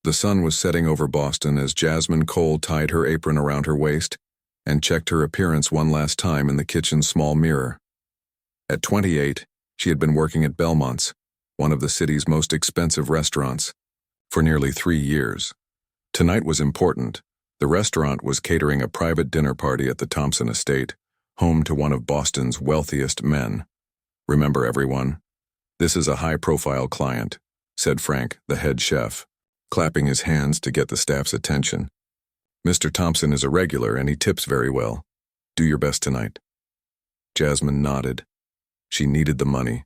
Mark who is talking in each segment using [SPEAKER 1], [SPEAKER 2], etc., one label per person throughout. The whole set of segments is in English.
[SPEAKER 1] The sun was setting over Boston as Jasmine Cole tied her apron around her waist and checked her appearance one last time in the kitchen's small mirror. At 28, she had been working at Belmont's, one of the city's most expensive restaurants, for nearly 3 years. Tonight was important. The restaurant was catering a private dinner party at the Thompson estate, home to one of Boston's wealthiest men. "Remember, everyone, this is a high-profile client," said Frank, the head chef, clapping his hands to get the staff's attention. "Mr. Thompson is a regular and he tips very well. Do your best tonight." Jasmine nodded. She needed the money.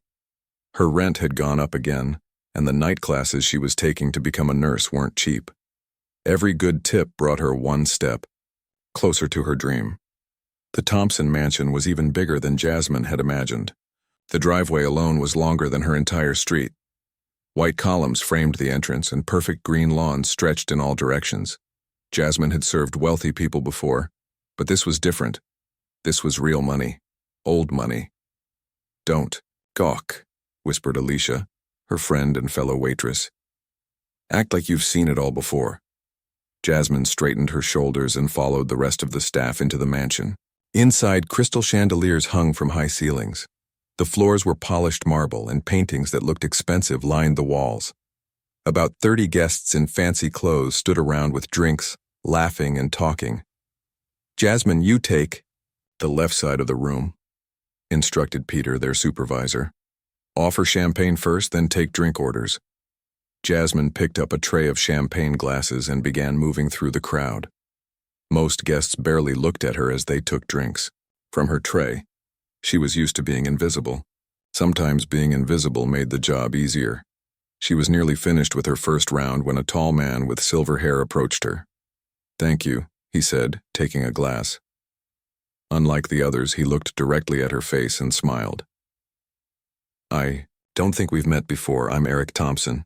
[SPEAKER 1] Her rent had gone up again, and the night classes she was taking to become a nurse weren't cheap. Every good tip brought her one step closer to her dream. The Thompson mansion was even bigger than Jasmine had imagined. The driveway alone was longer than her entire street. White columns framed the entrance, and perfect green lawns stretched in all directions. Jasmine had served wealthy people before, but this was different. This was real money. Old money. "Don't gawk," whispered Alicia, her friend and fellow waitress. "Act like you've seen it all before." Jasmine straightened her shoulders and followed the rest of the staff into the mansion. Inside, crystal chandeliers hung from high ceilings. The floors were polished marble, and paintings that looked expensive lined the walls. About 30 guests in fancy clothes stood around with drinks, laughing and talking. "Jasmine, you take the left side of the room," instructed Peter, their supervisor. "Offer champagne first, then take drink orders." Jasmine picked up a tray of champagne glasses and began moving through the crowd. Most guests barely looked at her as they took drinks. From her tray, she was used to being invisible. Sometimes being invisible made the job easier. She was nearly finished with her first round when a tall man with silver hair approached her. "Thank you," he said, taking a glass. Unlike the others, he looked directly at her face and smiled. "I don't think we've met before. I'm Eric Thompson."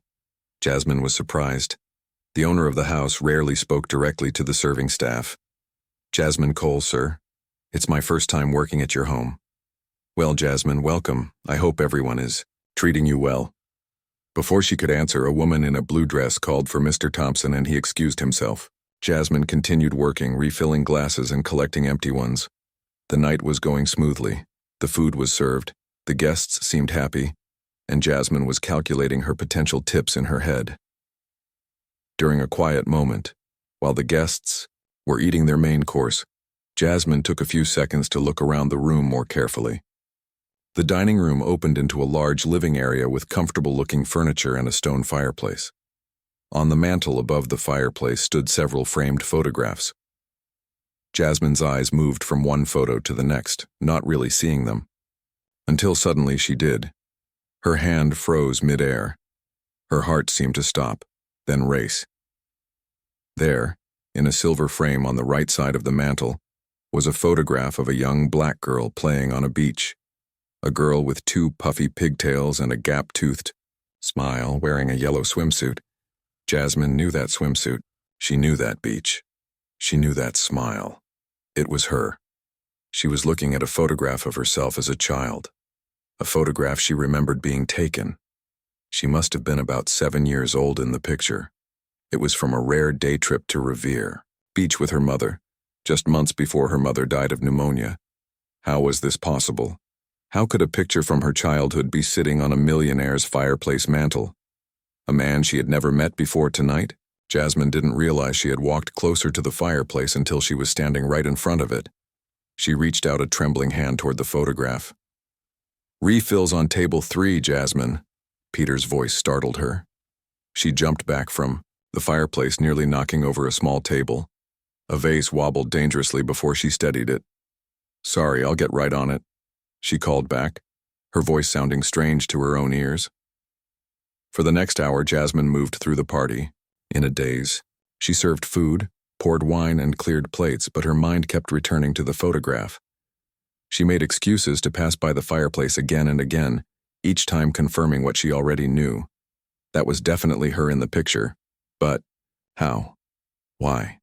[SPEAKER 1] Jasmine was surprised. The owner of the house rarely spoke directly to the serving staff. "Jasmine Cole, sir. It's my first time working at your home." "Well, Jasmine, welcome. I hope everyone is treating you well." Before she could answer, a woman in a blue dress called for Mr. Thompson and he excused himself. Jasmine continued working, refilling glasses and collecting empty ones. The night was going smoothly. The food was served. The guests seemed happy, and Jasmine was calculating her potential tips in her head. During a quiet moment, while the guests were eating their main course, Jasmine took a few seconds to look around the room more carefully. The dining room opened into a large living area with comfortable-looking furniture and a stone fireplace. On the mantel above the fireplace stood several framed photographs. Jasmine's eyes moved from one photo to the next, not really seeing them. Until suddenly she did. Her hand froze mid-air. Her heart seemed to stop, then race. There, in a silver frame on the right side of the mantel, was a photograph of a young black girl playing on a beach. A girl with 2 puffy pigtails and a gap-toothed smile wearing a yellow swimsuit. Jasmine knew that swimsuit. She knew that beach. She knew that smile. It was her. She was looking at a photograph of herself as a child. A photograph she remembered being taken. She must have been about 7 years old in the picture. It was from a rare day trip to Revere Beach with her mother, just months before her mother died of pneumonia. How was this possible? How could a picture from her childhood be sitting on a millionaire's fireplace mantel? A man she had never met before tonight? Jasmine didn't realize she had walked closer to the fireplace until she was standing right in front of it. She reached out a trembling hand toward the photograph. "Refills on table 3, Jasmine." Peter's voice startled her. She jumped back from the fireplace, nearly knocking over a small table. A vase wobbled dangerously before she steadied it. "Sorry, I'll get right on it," she called back, her voice sounding strange to her own ears. For the next hour, Jasmine moved through the party. In a daze, she served food, poured wine, and cleared plates, but her mind kept returning to the photograph. She made excuses to pass by the fireplace again and again, each time confirming what she already knew. That was definitely her in the picture. But how? Why?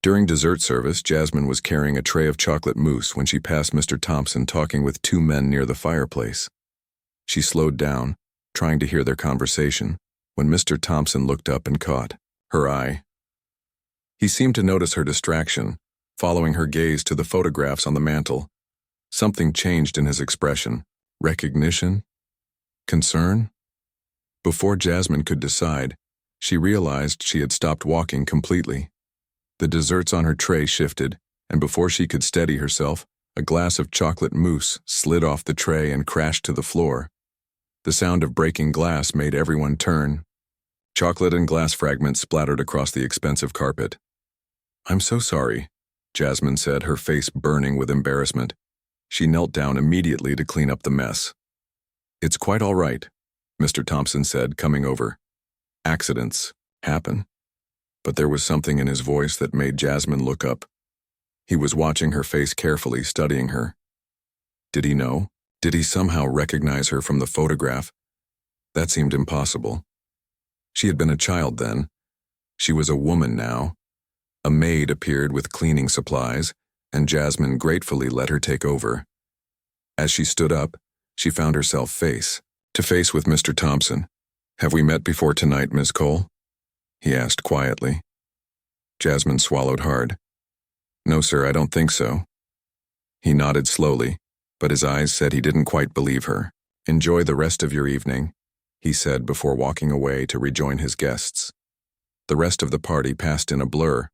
[SPEAKER 1] During dessert service, Jasmine was carrying a tray of chocolate mousse when she passed Mr. Thompson talking with 2 men near the fireplace. She slowed down, trying to hear their conversation, when Mr. Thompson looked up and caught her eye. He seemed to notice her distraction, following her gaze to the photographs on the mantel. Something changed in his expression. Recognition? Concern? Before Jasmine could decide, she realized she had stopped walking completely. The desserts on her tray shifted, and before she could steady herself, a glass of chocolate mousse slid off the tray and crashed to the floor. The sound of breaking glass made everyone turn. Chocolate and glass fragments splattered across the expensive carpet. "I'm so sorry," Jasmine said, her face burning with embarrassment. She knelt down immediately to clean up the mess. "It's quite all right," Mr. Thompson said, coming over. "Accidents happen." But there was something in his voice that made Jasmine look up. He was watching her face carefully, studying her. Did he know? Did he somehow recognize her from the photograph? That seemed impossible. She had been a child then. She was a woman now. A maid appeared with cleaning supplies, and Jasmine gratefully let her take over. As she stood up, she found herself face to face with Mr. Thompson. "Have we met before tonight, Miss Cole?" he asked quietly. Jasmine swallowed hard. "No, sir, I don't think so." He nodded slowly, but his eyes said he didn't quite believe her. "Enjoy the rest of your evening," he said before walking away to rejoin his guests. The rest of the party passed in a blur.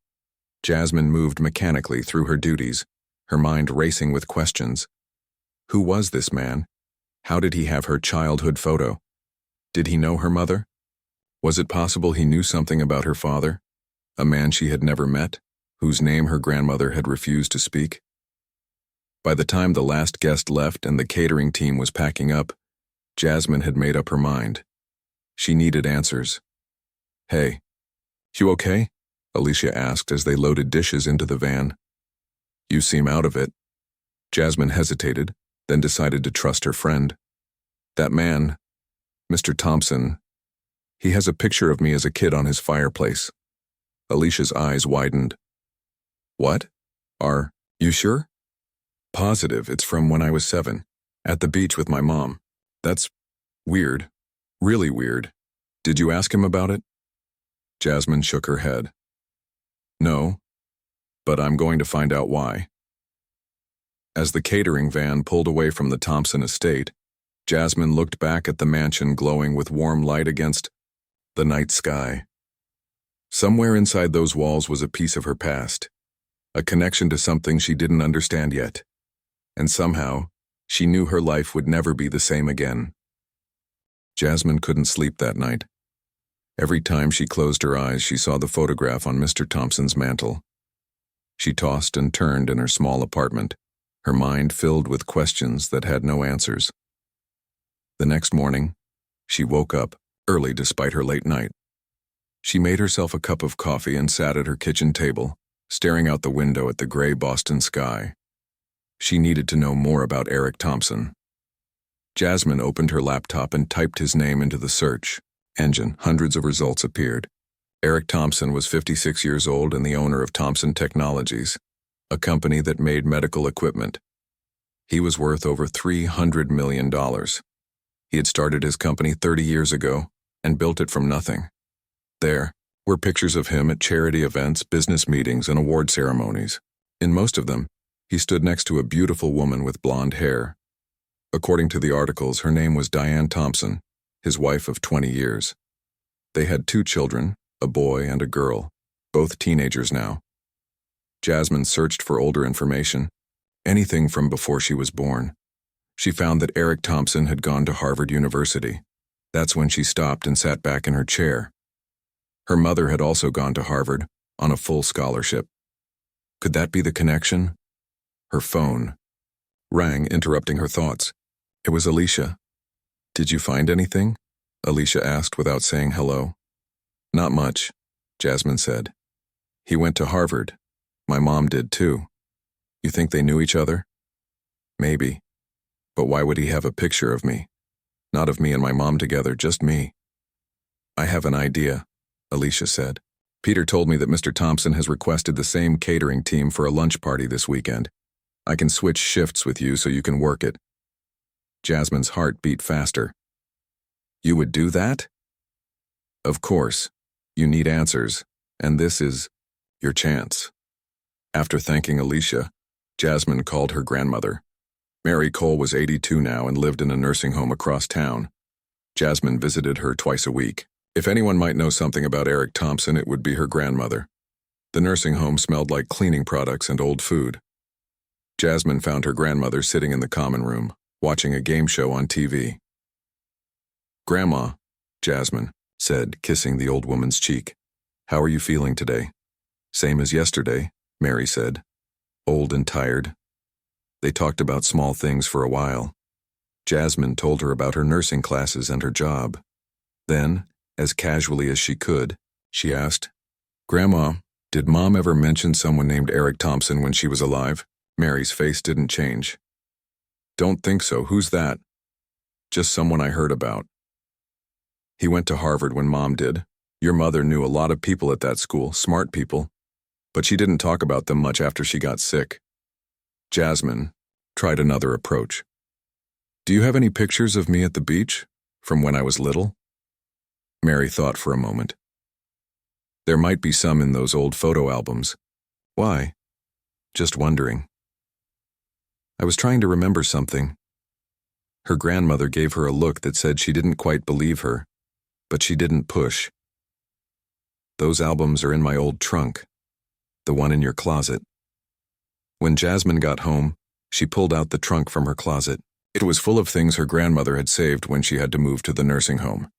[SPEAKER 1] Jasmine moved mechanically through her duties, her mind racing with questions. Who was this man? How did he have her childhood photo? Did he know her mother? Was it possible he knew something about her father, a man she had never met, whose name her grandmother had refused to speak? By the time the last guest left and the catering team was packing up, Jasmine had made up her mind. She needed answers. "Hey, you okay?" Alicia asked as they loaded dishes into the van. "You seem out of it." Jasmine hesitated, then decided to trust her friend. "That man, Mr. Thompson, he has a picture of me as a kid on his fireplace." Alicia's eyes widened. "What? Are you sure?" "Positive, it's from when I was 7, at the beach with my mom." "That's weird. Really weird. Did you ask him about it?" Jasmine shook her head. "No, but I'm going to find out why." As the catering van pulled away from the Thompson estate, Jasmine looked back at the mansion glowing with warm light against the night sky. Somewhere inside those walls was a piece of her past, a connection to something she didn't understand yet, and somehow she knew her life would never be the same again. Jasmine couldn't sleep that night. Every time she closed her eyes, she saw the photograph on Mr. Thompson's mantel. She tossed and turned in her small apartment, her mind filled with questions that had no answers. The next morning, she woke up early despite her late night. She made herself a cup of coffee and sat at her kitchen table, staring out the window at the gray Boston sky. She needed to know more about Eric Thompson. Jasmine opened her laptop and typed his name into the search engine. Hundreds of results appeared. Eric Thompson was 56 years old and the owner of Thompson Technologies, a company that made medical equipment. He was worth over $300 million. He had started his company 30 years ago and built it from nothing. There were pictures of him at charity events, business meetings, and award ceremonies. In most of them, he stood next to a beautiful woman with blonde hair. According to the articles, her name was Diane Thompson, his wife of 20 years. They had 2 children, a boy and a girl, both teenagers now. Jasmine searched for older information, anything from before she was born. She found that Eric Thompson had gone to Harvard University. That's when she stopped and sat back in her chair. Her mother had also gone to Harvard on a full scholarship. Could that be the connection? Her phone rang, interrupting her thoughts. It was Alicia. "Did you find anything?" Alicia asked without saying hello. "Not much," Jasmine said. "He went to Harvard. My mom did too. You think they knew each other?" "Maybe. But why would he have a picture of me? Not of me and my mom together, just me." "I have an idea," Alicia said. "Peter told me that Mr. Thompson has requested the same catering team for a lunch party this weekend. I can switch shifts with you so you can work it." Jasmine's heart beat faster. "You would do that?" Of course, you need answers, and this is your chance. After thanking Alicia, Jasmine called her grandmother. Mary Cole was 82 now and lived in a nursing home across town. Jasmine visited her twice a week. If anyone might know something about Eric Thompson, it would be her grandmother. The nursing home smelled like cleaning products and old food. Jasmine found her grandmother sitting in the common room, watching a game show on TV. "Grandma," Jasmine said, kissing the old woman's cheek. "How are you feeling today?" "Same as yesterday," Mary said. "Old and tired." They talked about small things for a while. Jasmine told her about her nursing classes and her job. Then, as casually as she could, she asked, "Grandma, did Mom ever mention someone named Eric Thompson when she was alive?" Mary's face didn't change. "Don't think so. Who's that?" "Just someone I heard about. He went to Harvard when Mom did. Your mother knew a lot of people at that school, smart people, but she didn't talk about them much after she got sick." Jasmine tried another approach. "Do you have any pictures of me at the beach, from when I was little?" Mary thought for a moment. "There might be some in those old photo albums." "Why?" "Just wondering." "I was trying to remember something." Her grandmother gave her a look that said she didn't quite believe her, but she didn't push. "Those albums are in my old trunk, the one in your closet." When Jasmine got home, she pulled out the trunk from her closet. It was full of things her grandmother had saved when she had to move to the nursing home.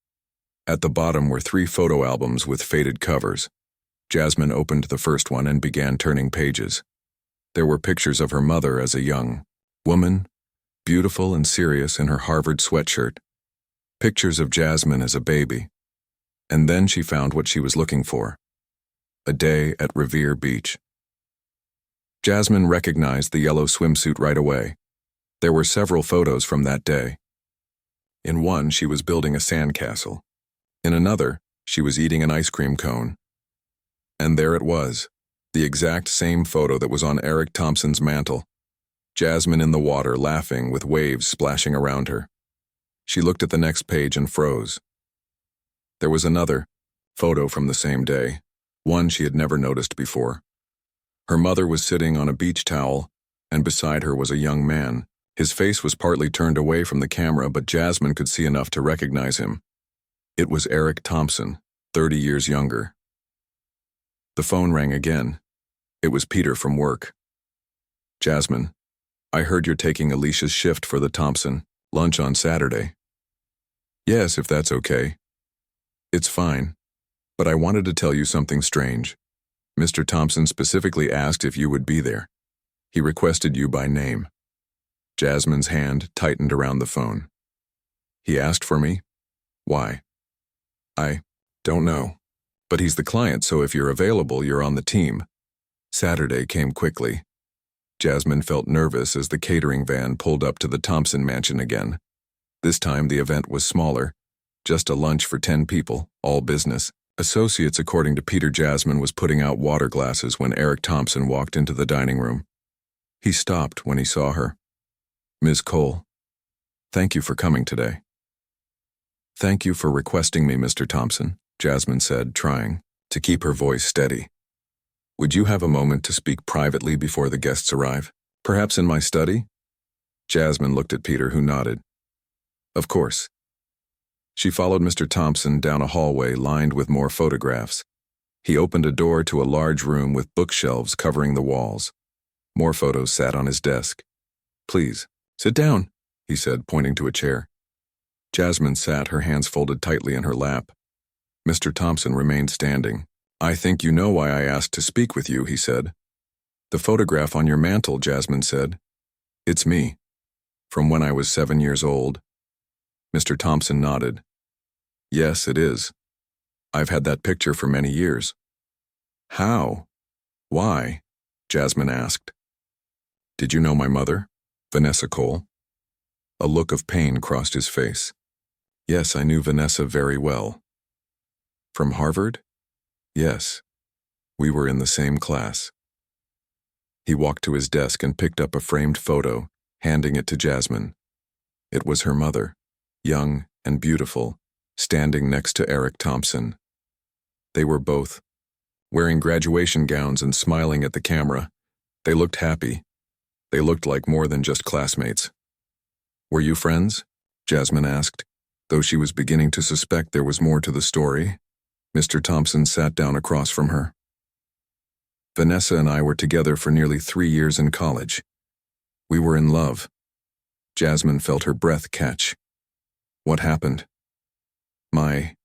[SPEAKER 1] At the bottom were 3 photo albums with faded covers. Jasmine opened the first one and began turning pages. There were pictures of her mother as a young woman, beautiful and serious in her Harvard sweatshirt. Pictures of Jasmine as a baby. And then she found what she was looking for. A day at Revere Beach. Jasmine recognized the yellow swimsuit right away. There were several photos from that day. In one, she was building a sandcastle. In another, she was eating an ice cream cone. And there it was, the exact same photo that was on Eric Thompson's mantle. Jasmine in the water, laughing with waves splashing around her. She looked at the next page and froze. There was another photo from the same day, one she had never noticed before. Her mother was sitting on a beach towel, and beside her was a young man. His face was partly turned away from the camera, but Jasmine could see enough to recognize him. It was Eric Thompson, 30 years younger. The phone rang again. It was Peter from work. "Jasmine, I heard you're taking Alicia's shift for the Thompson lunch on Saturday." "Yes, if that's okay." "It's fine, but I wanted to tell you something strange. Mr. Thompson specifically asked if you would be there. He requested you by name." Jasmine's hand tightened around the phone. "He asked for me? Why?" "I don't know. But he's the client, so if you're available, you're on the team." Saturday came quickly. Jasmine felt nervous as the catering van pulled up to the Thompson mansion again. This time the event was smaller, just a lunch for 10 people, all business. Associates, according to Peter. Jasmine was putting out water glasses when Eric Thompson walked into the dining room. He stopped when he saw her. "Ms. Cole, thank you for coming today." "Thank you for requesting me, Mr. Thompson," Jasmine said, trying to keep her voice steady. "Would you have a moment to speak privately before the guests arrive? Perhaps in my study?" Jasmine looked at Peter, who nodded. "Of course." She followed Mr. Thompson down a hallway lined with more photographs. He opened a door to a large room with bookshelves covering the walls. More photos sat on his desk. "Please, sit down," he said, pointing to a chair. Jasmine sat, her hands folded tightly in her lap. Mr. Thompson remained standing. "I think you know why I asked to speak with you," he said. "The photograph on your mantle," Jasmine said. "It's me, from when I was 7 years old." Mr. Thompson nodded. "Yes, it is. I've had that picture for many years." "How? Why?" Jasmine asked. "Did you know my mother, Vanessa Cole?" A look of pain crossed his face. "Yes, I knew Vanessa very well." "From Harvard?" "Yes. We were in the same class." He walked to his desk and picked up a framed photo, handing it to Jasmine. It was her mother, young and beautiful, standing next to Eric Thompson. They were both wearing graduation gowns and smiling at the camera. They looked happy. They looked like more than just classmates. "Were you friends?" Jasmine asked, though she was beginning to suspect there was more to the story. Mr. Thompson sat down across from her. "Vanessa and I were together for nearly 3 years in college. We were in love." Jasmine felt her breath catch. "What happened?" "My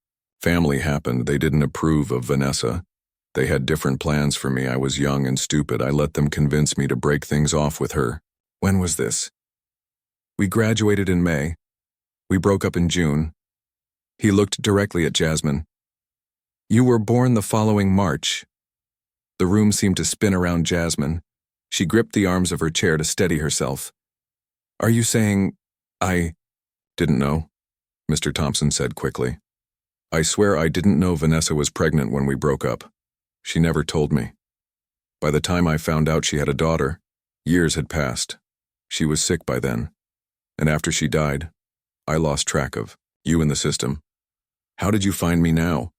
[SPEAKER 1] family happened. They didn't approve of Vanessa. They had different plans for me. I was young and stupid. I let them convince me to break things off with her." "When was this?" "We graduated in May. We broke up in June." He looked directly at Jasmine. "You were born the following March." The room seemed to spin around Jasmine. She gripped the arms of her chair to steady herself. "Are you saying I didn't know?" Mr. Thompson said quickly. "I swear I didn't know Vanessa was pregnant when we broke up. She never told me. By the time I found out she had a daughter, years had passed. She was sick by then. And after she died, I lost track of you in the system. How did you find me now?"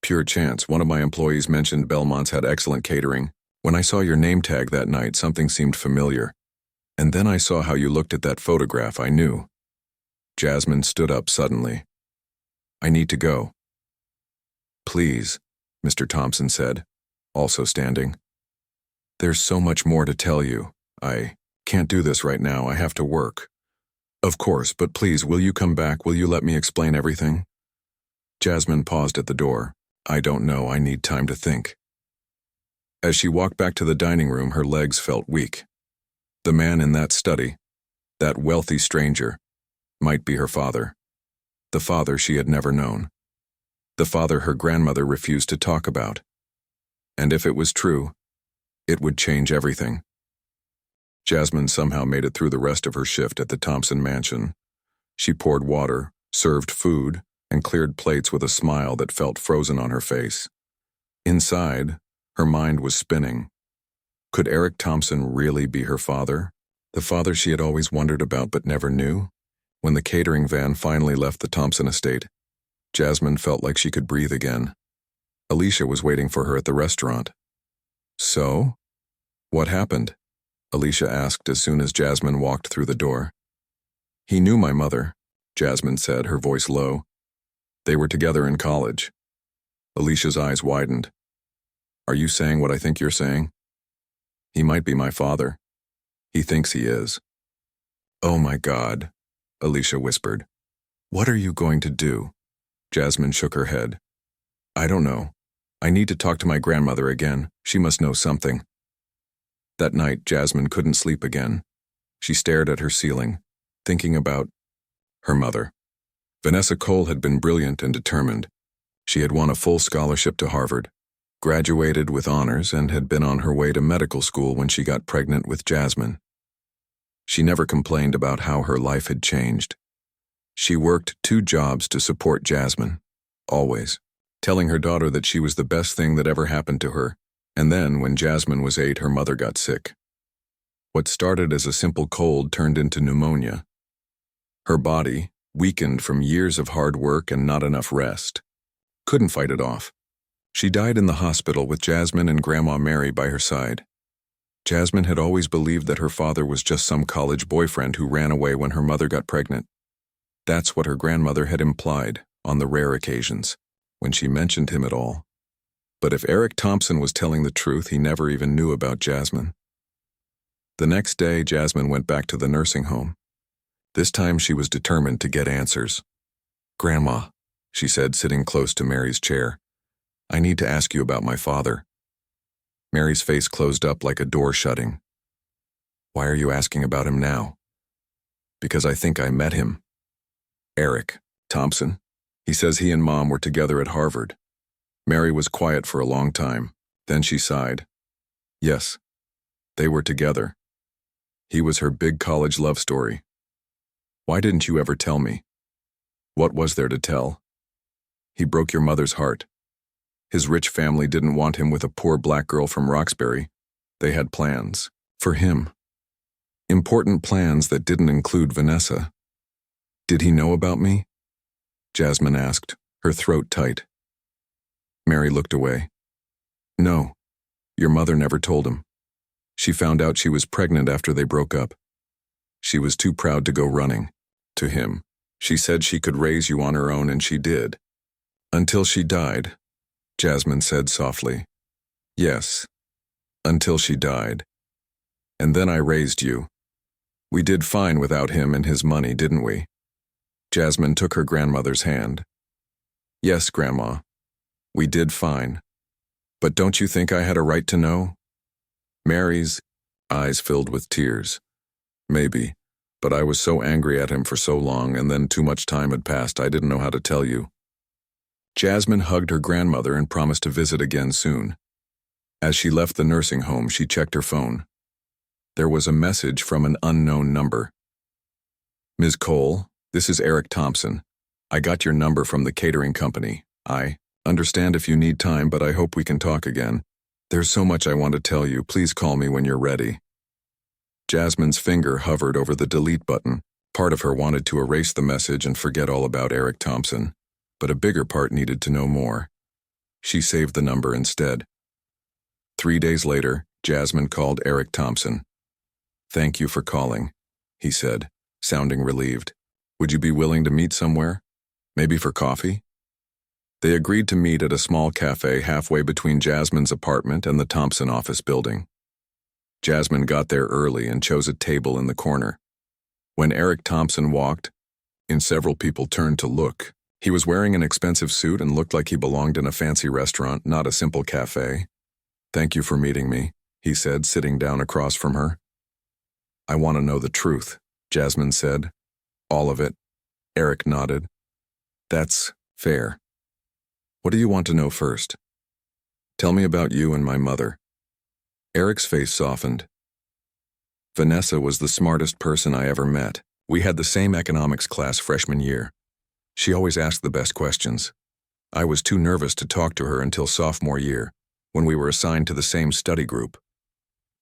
[SPEAKER 1] "Pure chance. One of my employees mentioned Belmont's had excellent catering. When I saw your name tag that night, something seemed familiar. And then I saw how you looked at that photograph. I knew." Jasmine stood up suddenly. "I need to go." "Please," Mr. Thompson said, also standing. "There's so much more to tell you. I can't do this right now. I have to work." "Of course, but please, will you come back? Will you let me explain everything?" Jasmine paused at the door. "I don't know. I need time to think." As she walked back to the dining room, her legs felt weak. The man in that study, that wealthy stranger, might be her father. The father she had never known. The father her grandmother refused to talk about. And if it was true, it would change everything. Jasmine somehow made it through the rest of her shift at the Thompson mansion. She poured water, served food, and cleared plates with a smile that felt frozen on her face. Inside, her mind was spinning. Could Eric Thompson really be her father? The father she had always wondered about but never knew? When the catering van finally left the Thompson estate, Jasmine felt like she could breathe again. Alicia was waiting for her at the restaurant. "So? What happened?" Alicia asked as soon as Jasmine walked through the door. "He knew my mother," Jasmine said, her voice low. "They were together in college." Alicia's eyes widened. "Are you saying what I think you're saying?" "He might be my father. He thinks he is." "Oh my God," Alicia whispered. "What are you going to do?" Jasmine shook her head. "I don't know. I need to talk to my grandmother again. She must know something." That night, Jasmine couldn't sleep again. She stared at her ceiling, thinking about her mother. Vanessa Cole had been brilliant and determined. She had won a full scholarship to Harvard, graduated with honors, and had been on her way to medical school when she got pregnant with Jasmine. She never complained about how her life had changed. She worked 2 jobs to support Jasmine, always, telling her daughter that she was the best thing that ever happened to her. And then, when Jasmine was 8, her mother got sick. What started as a simple cold turned into pneumonia. Her body, weakened from years of hard work and not enough rest, couldn't fight it off. She died in the hospital with Jasmine and Grandma Mary by her side. Jasmine had always believed that her father was just some college boyfriend who ran away when her mother got pregnant. That's what her grandmother had implied, on the rare occasions, when she mentioned him at all. But if Eric Thompson was telling the truth, he never even knew about Jasmine. The next day, Jasmine went back to the nursing home. This time she was determined to get answers. "Grandma," she said, sitting close to Mary's chair, "I need to ask you about my father." Mary's face closed up like a door shutting. "Why are you asking about him now?" "Because I think I met him. Eric Thompson. He says he and Mom were together at Harvard." Mary was quiet for a long time. Then she sighed. "Yes, they were together. He was her big college love story. Why didn't you ever tell me? What was there to tell? He broke your mother's heart. His rich family didn't want him with a poor black girl from Roxbury. They had plans for him. Important plans that didn't include Vanessa. Did he know about me?" Jasmine asked, her throat tight. Mary looked away. No, your mother never told him. She found out she was pregnant after they broke up. She was too proud to go running. To him, she said she could raise you on her own, and she did. Until she died, Jasmine said softly. Yes, until she died. And then I raised you. We did fine without him and his money, didn't we? Jasmine took her grandmother's hand. Yes, Grandma, we did fine. But don't you think I had a right to know? Mary's eyes filled with tears. Maybe, but I was so angry at him for so long, and then too much time had passed, I didn't know how to tell you. Jasmine hugged her grandmother and promised to visit again soon. As she left the nursing home, she checked her phone. There was a message from an unknown number. Ms. Cole, this is Eric Thompson. I got your number from the catering company. I understand if you need time, but I hope we can talk again. There's so much I want to tell you. Please call me when you're ready. Jasmine's finger hovered over the delete button. Part of her wanted to erase the message and forget all about Eric Thompson, but a bigger part needed to know more. She saved the number instead. 3 days later, Jasmine called Eric Thompson. Thank you for calling, he said, sounding relieved. Would you be willing to meet somewhere? Maybe for coffee? They agreed to meet at a small cafe halfway between Jasmine's apartment and the Thompson office building. Jasmine got there early and chose a table in the corner. When Eric Thompson walked in, several people turned to look. He was wearing an expensive suit and looked like he belonged in a fancy restaurant, not a simple cafe. Thank you for meeting me, he said, sitting down across from her. I want to know the truth, Jasmine said. All of it. Eric nodded. That's fair. What do you want to know first? Tell me about you and my mother. Eric's face softened. Vanessa was the smartest person I ever met. We had the same economics class freshman year. She always asked the best questions. I was too nervous to talk to her until sophomore year, when we were assigned to the same study group.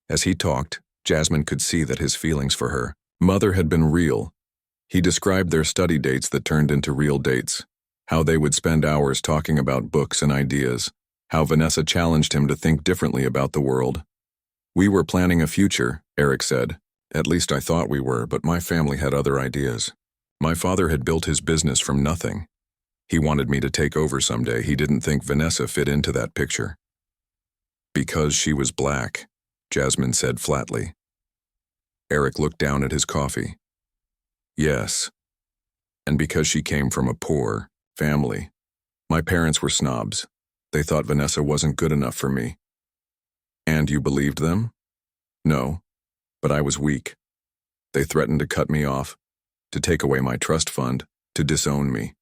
[SPEAKER 1] As he talked, Jasmine could see that his feelings for her mother had been real. He described their study dates that turned into real dates, how they would spend hours talking about books and ideas, how Vanessa challenged him to think differently about the world. We were planning a future, Eric said. At least I thought we were, but my family had other ideas. My father had built his business from nothing. He wanted me to take over someday. He didn't think Vanessa fit into that picture. Because she was black, Jasmine said flatly. Eric looked down at his coffee. Yes. And because she came from a poor family. My parents were snobs. They thought Vanessa wasn't good enough for me. And you believed them? No, but I was weak. They threatened to cut me off, to take away my trust fund, to disown me.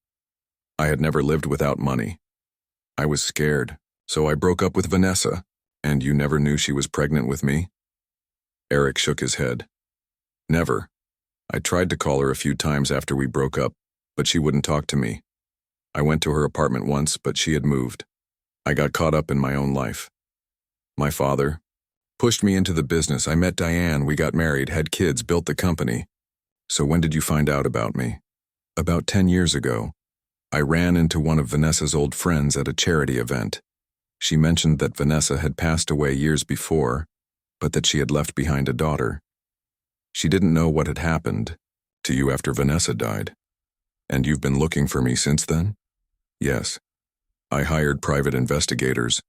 [SPEAKER 1] I had never lived without money. I was scared, so I broke up with Vanessa. And you never knew she was pregnant with me? Eric shook his head. Never. I tried to call her a few times after we broke up, but she wouldn't talk to me. I went to her apartment once, but she had moved. I got caught up in my own life. My father pushed me into the business. I met Diane, we got married, had kids, built the company. So when did you find out about me? About 10 years ago. I ran into one of Vanessa's old friends at a charity event. She mentioned that Vanessa had passed away years before, but that she had left behind a daughter. She didn't know what had happened to you after Vanessa died. And you've been looking for me since then? Yes. I hired private investigators.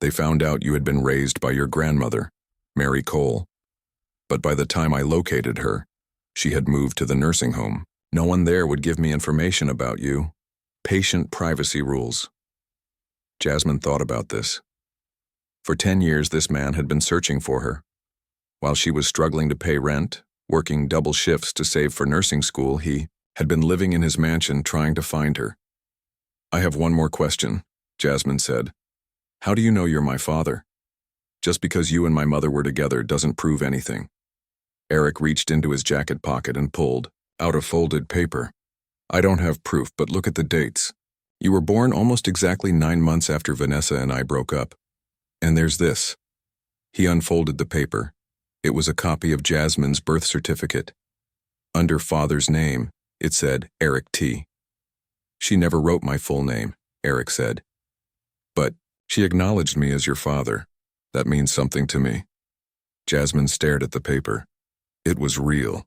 [SPEAKER 1] They found out you had been raised by your grandmother, Mary Cole. But by the time I located her, she had moved to the nursing home. No one there would give me information about you. Patient privacy rules. Jasmine thought about this. For 10 years, this man had been searching for her. While she was struggling to pay rent, working double shifts to save for nursing school, he had been living in his mansion trying to find her. I have one more question, Jasmine said. How do you know you're my father? Just because you and my mother were together doesn't prove anything. Eric reached into his jacket pocket and pulled out a folded paper. I don't have proof, but look at the dates. You were born almost exactly 9 months after Vanessa and I broke up. And there's this. He unfolded the paper. It was a copy of Jasmine's birth certificate. Under father's name, it said Eric T. She never wrote my full name, Eric said. But She acknowledged me as your father. That means something to me. Jasmine stared at the paper. It was real.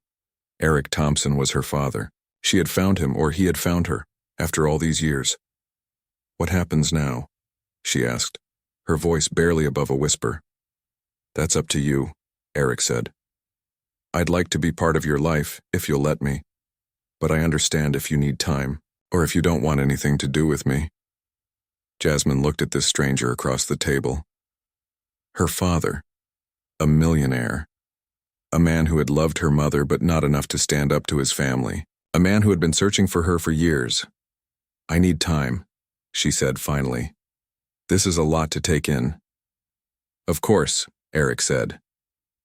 [SPEAKER 1] Eric Thompson was her father. She had found him, or he had found her, after all these years. What happens now? She asked, her voice barely above a whisper. That's up to you, Eric said. I'd like to be part of your life, if you'll let me. But I understand if you need time, or if you don't want anything to do with me. Jasmine looked at this stranger across the table. Her father, a millionaire. A man who had loved her mother but not enough to stand up to his family. A man who had been searching for her for years. I need time, she said finally. This is a lot to take in. Of course, Eric said.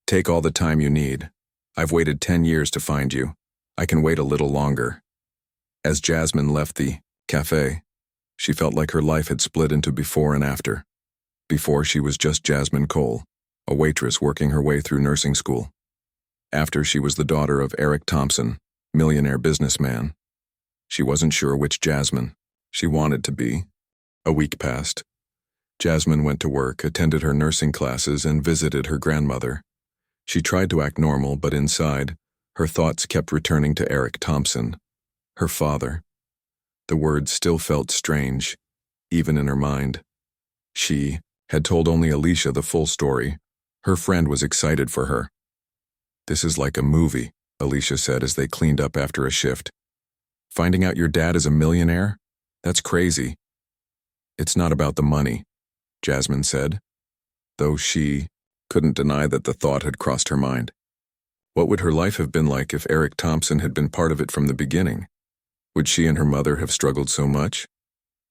[SPEAKER 1] Take all the time you need. I've waited 10 years to find you. I can wait a little longer. As Jasmine left the cafe, she felt like her life had split into before and after. Before, she was just Jasmine Cole, a waitress working her way through nursing school. After, she was the daughter of Eric Thompson, millionaire businessman. She wasn't sure which Jasmine she wanted to be. A week passed. Jasmine went to work, attended her nursing classes, and visited her grandmother. She tried to act normal, but inside, her thoughts kept returning to Eric Thompson, her father. The words still felt strange, even in her mind. She had told only Alicia the full story. Her friend was excited for her. This is like a movie, Alicia said as they cleaned up after a shift. Finding out your dad is a millionaire? That's crazy. It's not about the money, Jasmine said, though she couldn't deny that the thought had crossed her mind. What would her life have been like if Eric Thompson had been part of it from the beginning? Would she and her mother have struggled so much?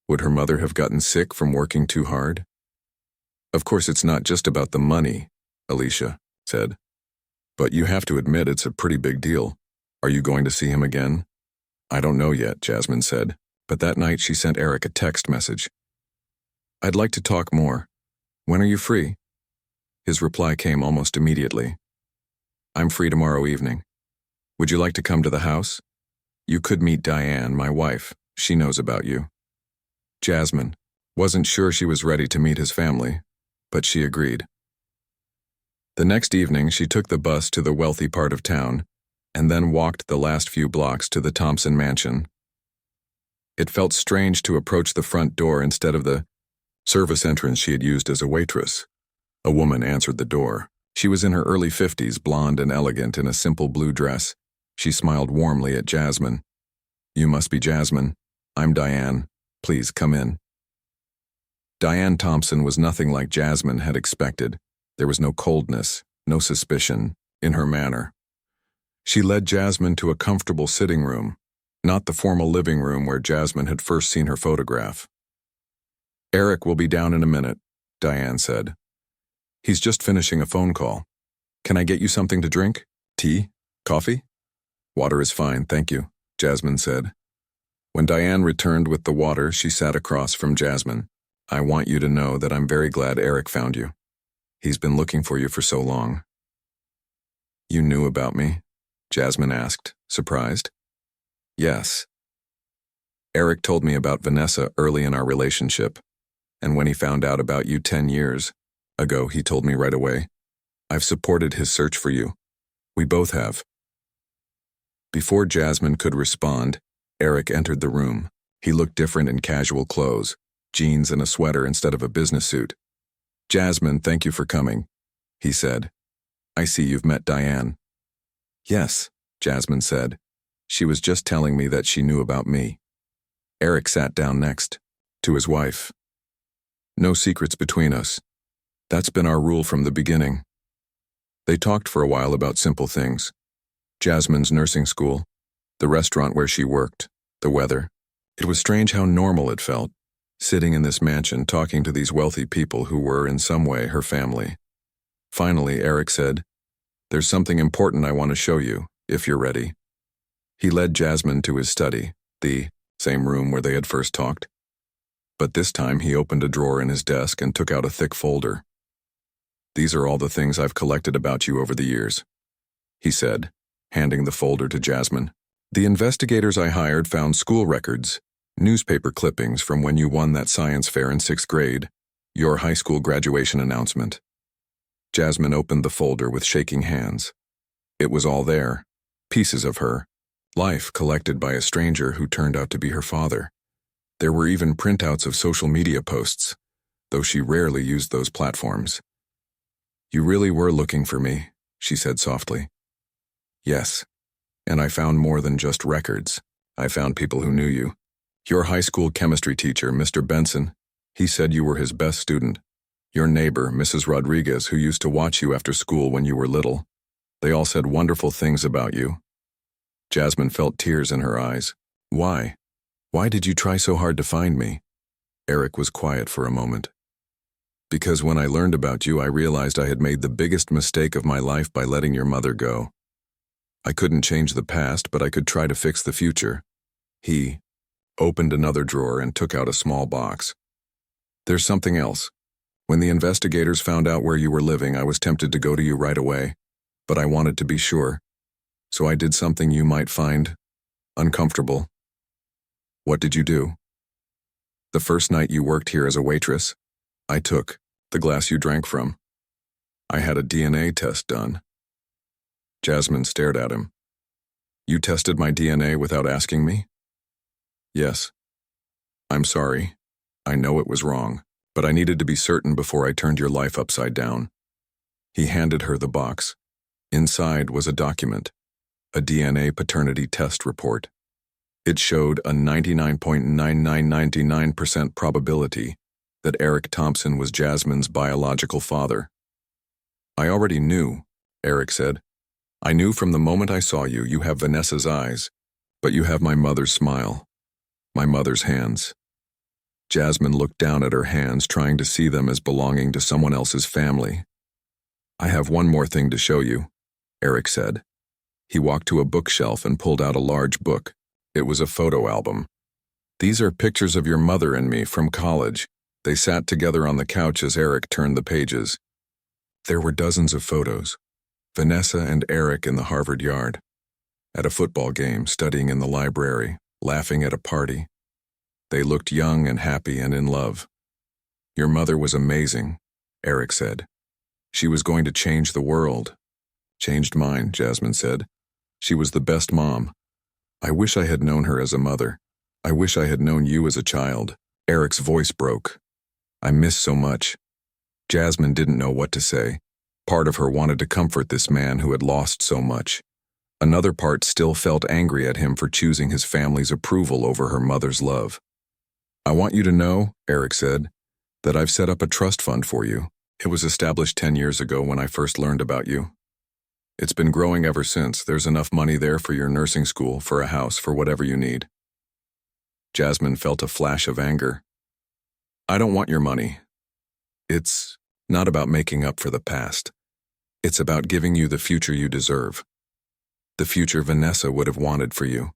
[SPEAKER 1] Would her mother have gotten sick from working too hard? Of course, it's not just about the money, Alicia said. But you have to admit it's a pretty big deal. Are you going to see him again? I don't know yet, Jasmine said, but that night she sent Eric a text message. I'd like to talk more. When are you free? His reply came almost immediately. I'm free tomorrow evening. Would you like to come to the house? You could meet Diane, my wife. She knows about you. Jasmine wasn't sure she was ready to meet his family, but she agreed. The next evening, she took the bus to the wealthy part of town and then walked the last few blocks to the Thompson mansion. It felt strange to approach the front door instead of the service entrance she had used as a waitress. A woman answered the door. She was in her early 50s, blonde and elegant in a simple blue dress. She smiled warmly at Jasmine. You must be Jasmine. I'm Diane. Please come in. Diane Thompson was nothing like Jasmine had expected. There was no coldness, no suspicion in her manner. She led Jasmine to a comfortable sitting room, not the formal living room where Jasmine had first seen her photograph. Eric will be down in a minute, Diane said. He's just finishing a phone call. Can I get you something to drink? Tea? Coffee? Water is fine, thank you, Jasmine said. When Diane returned with the water, she sat across from Jasmine. I want you to know that I'm very glad Eric found you. He's been looking for you for so long. You knew about me? Jasmine asked, surprised. Yes. Eric told me about Vanessa early in our relationship, and when he found out about you 10 years ago, he told me right away. I've supported his search for you. We both have. Before Jasmine could respond, Eric entered the room. He looked different in casual clothes, jeans and a sweater instead of a business suit. Jasmine, thank you for coming, he said. I see you've met Diane. Yes, Jasmine said. She was just telling me that she knew about me. Eric sat down next to his wife. No secrets between us. That's been our rule from the beginning. They talked for a while about simple things. Jasmine's nursing school, the restaurant where she worked, the weather. It was strange how normal it felt, sitting in this mansion talking to these wealthy people who were in some way her family. Finally, Eric said, There's something important I want to show you, if you're ready. He led Jasmine to his study, the same room where they had first talked. But this time he opened a drawer in his desk and took out a thick folder. These are all the things I've collected about you over the years, he said, handing the folder to Jasmine. The investigators I hired found school records, newspaper clippings from when you won that science fair in 6th grade, Your high school graduation announcement. Jasmine opened the folder with shaking hands. It was all there. Pieces of her life collected by a stranger who turned out to be her father. There were even printouts of social media posts, though she rarely used those platforms. You really were looking for me, she said softly. Yes, and I found more than just records. I found people who knew you. Your high school chemistry teacher, Mr. Benson, he said you were his best student. Your neighbor, Mrs. Rodriguez, who used to watch you after school when you were little. They all said wonderful things about you. Jasmine felt tears in her eyes. Why? Why did you try so hard to find me? Eric was quiet for a moment. Because when I learned about you, I realized I had made the biggest mistake of my life by letting your mother go. I couldn't change the past, but I could try to fix the future. He opened another drawer and took out a small box. There's something else. When the investigators found out where you were living, I was tempted to go to you right away, but I wanted to be sure. So I did something you might find uncomfortable. What did you do? The first night you worked here as a waitress, I took the glass you drank from. I had a DNA test done. Jasmine stared at him. You tested my DNA without asking me? Yes. I'm sorry. I know it was wrong, but I needed to be certain before I turned your life upside down. He handed her the box. Inside was a document, a DNA paternity test report. It showed a 99.9999% probability that Eric Thompson was Jasmine's biological father. I already knew, Eric said. I knew from the moment I saw you, you have Vanessa's eyes, but you have my mother's smile, my mother's hands. Jasmine looked down at her hands, trying to see them as belonging to someone else's family. I have one more thing to show you, Eric said. He walked to a bookshelf and pulled out a large book. It was a photo album. These are pictures of your mother and me from college. They sat together on the couch as Eric turned the pages. There were dozens of photos. Vanessa and Eric in the Harvard yard, at a football game, studying in the library, laughing at a party. They looked young and happy and in love. Your mother was amazing, Eric said. She was going to change the world. Changed mine, Jasmine said. She was the best mom. I wish I had known her as a mother. I wish I had known you as a child. Eric's voice broke. I miss so much. Jasmine didn't know what to say. Part of her wanted to comfort this man who had lost so much. Another part still felt angry at him for choosing his family's approval over her mother's love. I want you to know, Eric said, that I've set up a trust fund for you. It was established 10 years ago when I first learned about you. It's been growing ever since. There's enough money there for your nursing school, for a house, for whatever you need. Jasmine felt a flash of anger. I don't want your money. It's not about making up for the past. It's about giving you the future you deserve. The future Vanessa would have wanted for you.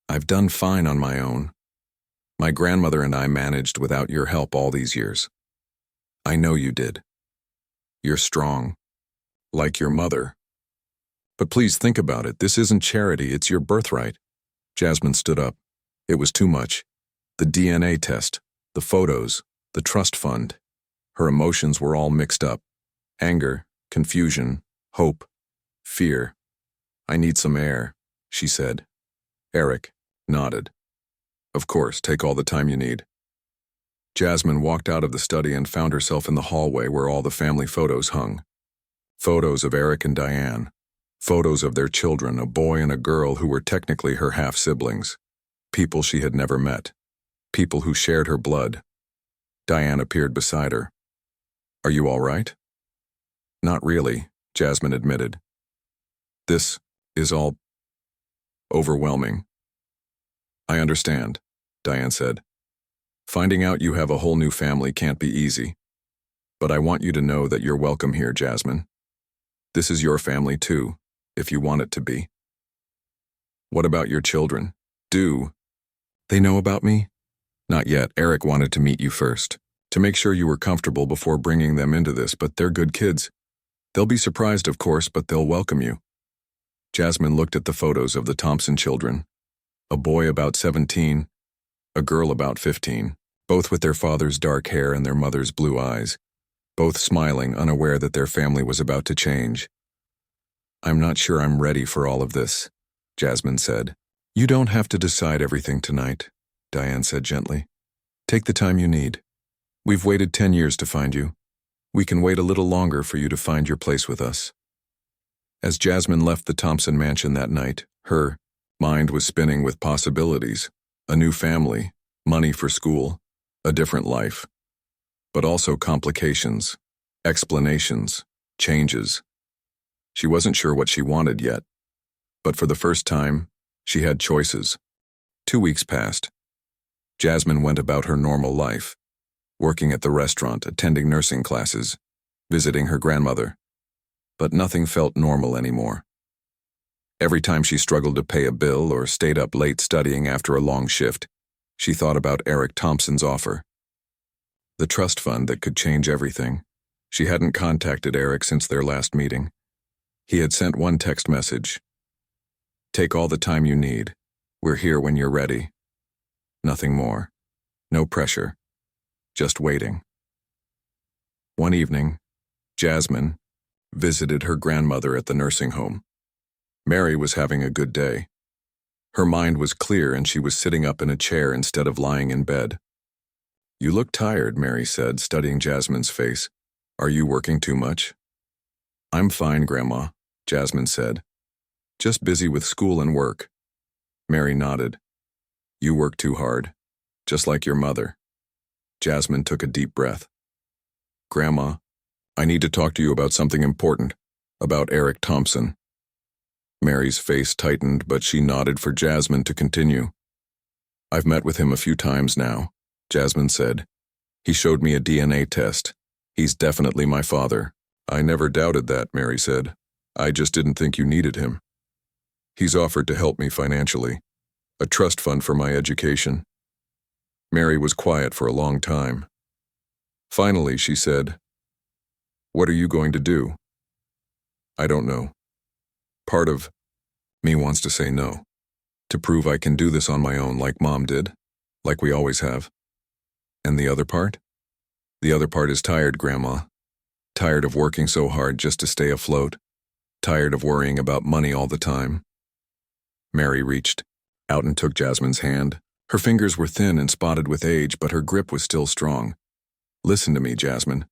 [SPEAKER 1] I've done fine on my own. My grandmother and I managed without your help all these years. I know you did. You're strong, like your mother. But please think about it. This isn't charity, it's your birthright. Jasmine stood up. It was too much. The DNA test, the photos, the trust fund. Her emotions were all mixed up. Anger, confusion, hope, fear. I need some air, she said. Eric nodded. Of course, take all the time you need. Jasmine walked out of the study and found herself in the hallway where all the family photos hung. Photos of Eric and Diane. Photos of their children, a boy and a girl who were technically her half-siblings. People she had never met. People who shared her blood. Diane appeared beside her. Are you all right? Not really, Jasmine admitted. This is all overwhelming. I understand, Diane said. Finding out you have a whole new family can't be easy. But I want you to know that you're welcome here, Jasmine. This is your family too, if you want it to be. What about your children? Do they know about me? Not yet. Eric wanted to meet you first, to make sure you were comfortable before bringing them into this, but they're good kids. They'll be surprised, of course, but they'll welcome you. Jasmine looked at the photos of the Thompson children. A boy about 17, a girl about 15. both with their father's dark hair and their mother's blue eyes, both smiling, unaware that their family was about to change. "I'm not sure I'm ready for all of this," Jasmine said. "You don't have to decide everything tonight," Diane said gently. "Take the time you need. We've waited 10 years to find you. We can wait a little longer for you to find your place with us." As Jasmine left the Thompson mansion that night, her mind was spinning with possibilities: a new family, money for school, a different life. But also complications, explanations, changes. She wasn't sure what she wanted yet, but for the first time, she had choices. 2 weeks passed. Jasmine went about her normal life, working at the restaurant, attending nursing classes, visiting her grandmother. But nothing felt normal anymore. Every time she struggled to pay a bill or stayed up late studying after a long shift, she thought about Eric Thompson's offer. The trust fund that could change everything. She hadn't contacted Eric since their last meeting. He had sent one text message: "Take all the time you need. We're here when you're ready." Nothing more. No pressure. Just waiting. One evening, Jasmine visited her grandmother at the nursing home. Mary was having a good day. Her mind was clear and she was sitting up in a chair instead of lying in bed. "You look tired," Mary said, studying Jasmine's face. "Are you working too much?" "I'm fine, Grandma," Jasmine said. "Just busy with school and work." Mary nodded. "You work too hard, just like your mother." Jasmine took a deep breath. "Grandma, I need to talk to you about something important, about Eric Thompson." Mary's face tightened, but she nodded for Jasmine to continue. "I've met with him a few times now," Jasmine said. "He showed me a DNA test. He's definitely my father." "I never doubted that," Mary said. "I just didn't think you needed him. He's offered to help me financially, a trust fund for my education." Mary was quiet for a long time. Finally, she said, "What are you going to do?" "I don't know. Part of me wants to say no, to prove I can do this on my own like Mom did, like we always have." "And the other part?" "The other part is tired, Grandma. Tired of working so hard just to stay afloat. Tired of worrying about money all the time." Mary reached out and took Jasmine's hand. Her fingers were thin and spotted with age, but her grip was still strong. "Listen to me, Jasmine.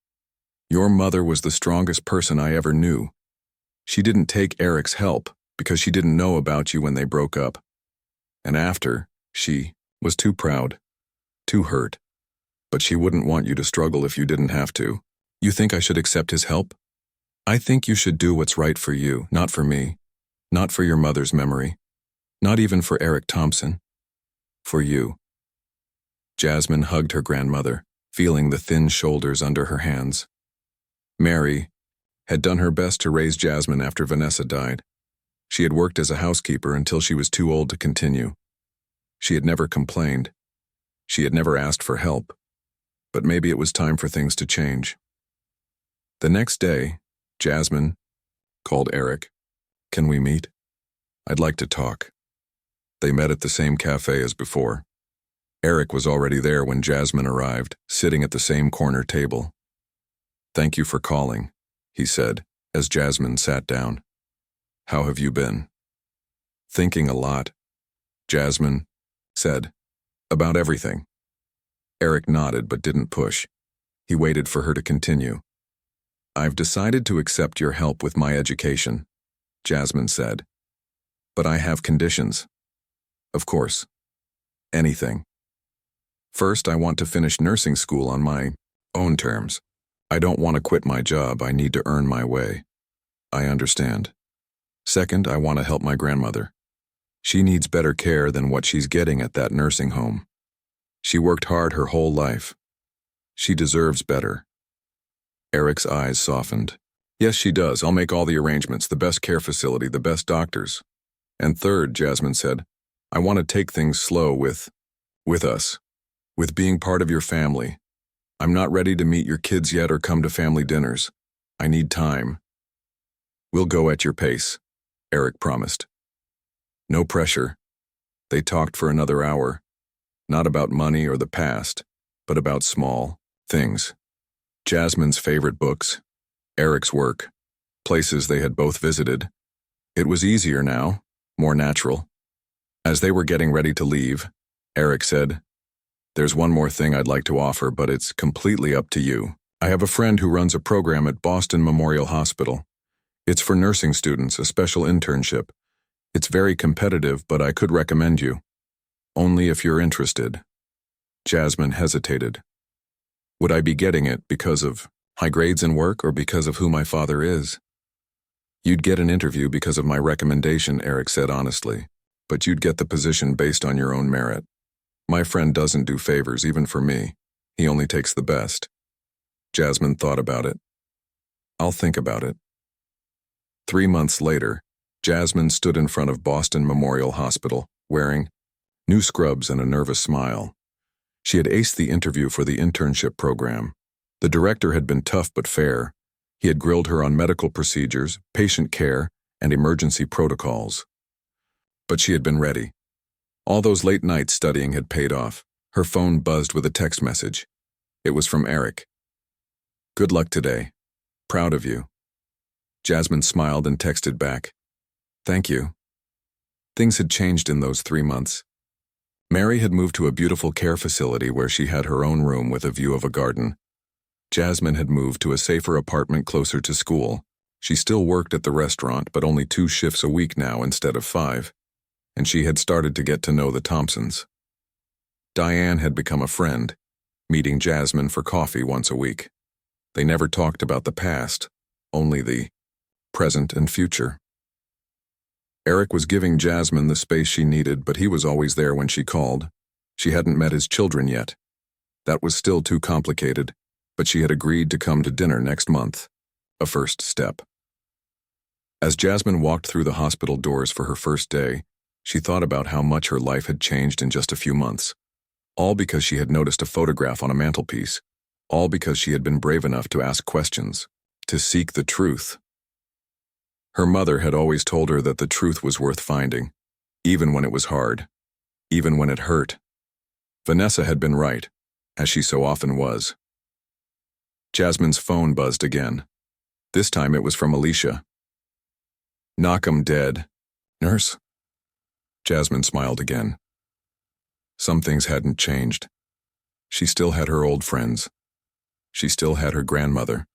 [SPEAKER 1] Your mother was the strongest person I ever knew. She didn't take Eric's help because she didn't know about you when they broke up. And after, she was too proud, too hurt. But she wouldn't want you to struggle if you didn't have to. You think I should accept his help? I think you should do what's right for you, not for me, not for your mother's memory, not even for Eric Thompson. For you." Jasmine hugged her grandmother, feeling the thin shoulders under her hands. Mary had done her best to raise Jasmine after Vanessa died. She had worked as a housekeeper until she was too old to continue. She had never complained. She had never asked for help. But maybe it was time for things to change. The next day, Jasmine called Eric. "Can we meet? I'd like to talk." They met at the same cafe as before. Eric was already there when Jasmine arrived, sitting at the same corner table. "Thank you for calling," he said, as Jasmine sat down. "How have you been?" "Thinking a lot," Jasmine said. "About everything." Eric nodded but didn't push. He waited for her to continue. "I've decided to accept your help with my education," Jasmine said. "But I have conditions." "Of course. Anything." "First, I want to finish nursing school on my own terms. I don't want to quit my job. I need to earn my way." "I understand." "Second, I want to help my grandmother. She needs better care than what she's getting at that nursing home. She worked hard her whole life. She deserves better." Eric's eyes softened. "Yes, she does. I'll make all the arrangements, the best care facility, the best doctors." "And third," Jasmine said, "I want to take things slow with us, with being part of your family. I'm not ready to meet your kids yet or come to family dinners. I need time." "We'll go at your pace," Eric promised. No pressure. They talked for another hour, not about money or the past, but about small things. Jasmine's favorite books, Eric's work, places they had both visited. It was easier now, more natural. As they were getting ready to leave, Eric said, "There's one more thing I'd like to offer, but it's completely up to you. I have a friend who runs a program at Boston Memorial Hospital. It's for nursing students, a special internship. It's very competitive, but I could recommend you. Only if you're interested." Jasmine hesitated. Would I be getting it because of high grades in work or because of who my father is? You'd get an interview because of my recommendation, Eric said honestly, but you'd get the position based on your own merit. My friend doesn't do favors, even for me. He only takes the best. Jasmine thought about it. I'll think about it. 3 months later, Jasmine stood in front of Boston Memorial Hospital, wearing new scrubs and a nervous smile. She had aced the interview for the internship program. The director had been tough but fair. He had grilled her on medical procedures, patient care, and emergency protocols. But she had been ready. All those late nights studying had paid off. Her phone buzzed with a text message. It was from Eric. "Good luck today. Proud of you." Jasmine smiled and texted back, "Thank you." Things had changed in those 3 months. Mary had moved to a beautiful care facility where she had her own room with a view of a garden. Jasmine had moved to a safer apartment closer to school. She still worked at the restaurant, but only 2 shifts a week now instead of 5. And she had started to get to know the Thompsons. Diane had become a friend, meeting Jasmine for coffee once a week. They never talked about the past, only the present and future. Eric was giving Jasmine the space she needed, but he was always there when she called. She hadn't met his children yet. That was still too complicated, but she had agreed to come to dinner next month, a first step. As Jasmine walked through the hospital doors for her first day, she thought about how much her life had changed in just a few months. All because she had noticed a photograph on a mantelpiece. All because she had been brave enough to ask questions, to seek the truth. Her mother had always told her that the truth was worth finding, even when it was hard, even when it hurt. Vanessa had been right, as she so often was. Jasmine's phone buzzed again. This time it was from Alicia. "Knock 'em dead. Nurse?" Jasmine smiled again. Some things hadn't changed. She still had her old friends. She still had her grandmother.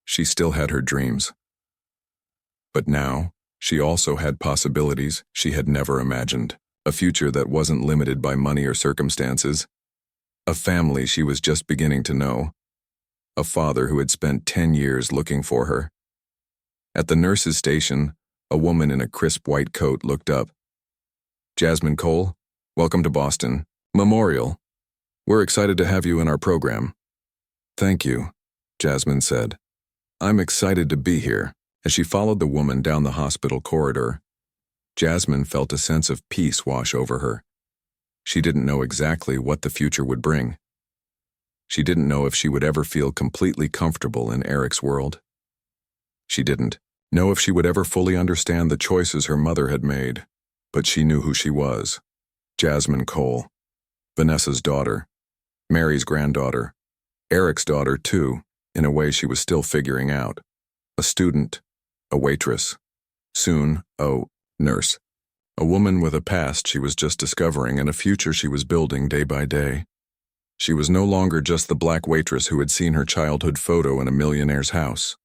[SPEAKER 1] She still had her dreams. But now, she also had possibilities she had never imagined. A future that wasn't limited by money or circumstances. A family she was just beginning to know. A father who had spent 10 years looking for her. At the nurse's station, a woman in a crisp white coat looked up. "Jasmine Cole, welcome to Boston Memorial. We're excited to have you in our program." "Thank you," Jasmine said. "I'm excited to be here." As she followed the woman down the hospital corridor, Jasmine felt a sense of peace wash over her. She didn't know exactly what the future would bring. She didn't know if she would ever feel completely comfortable in Eric's world. She didn't know if she would ever fully understand the choices her mother had made, but she knew who she was. Jasmine Cole, Vanessa's daughter, Mary's granddaughter, Eric's daughter too, in a way she was still figuring out. A student, a waitress, soon, nurse. A woman with a past she was just discovering and a future she was building day by day. She was no longer just the black waitress who had seen her childhood photo in a millionaire's house.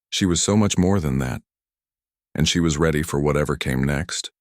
[SPEAKER 1] She was so much more than that, and she was ready for whatever came next.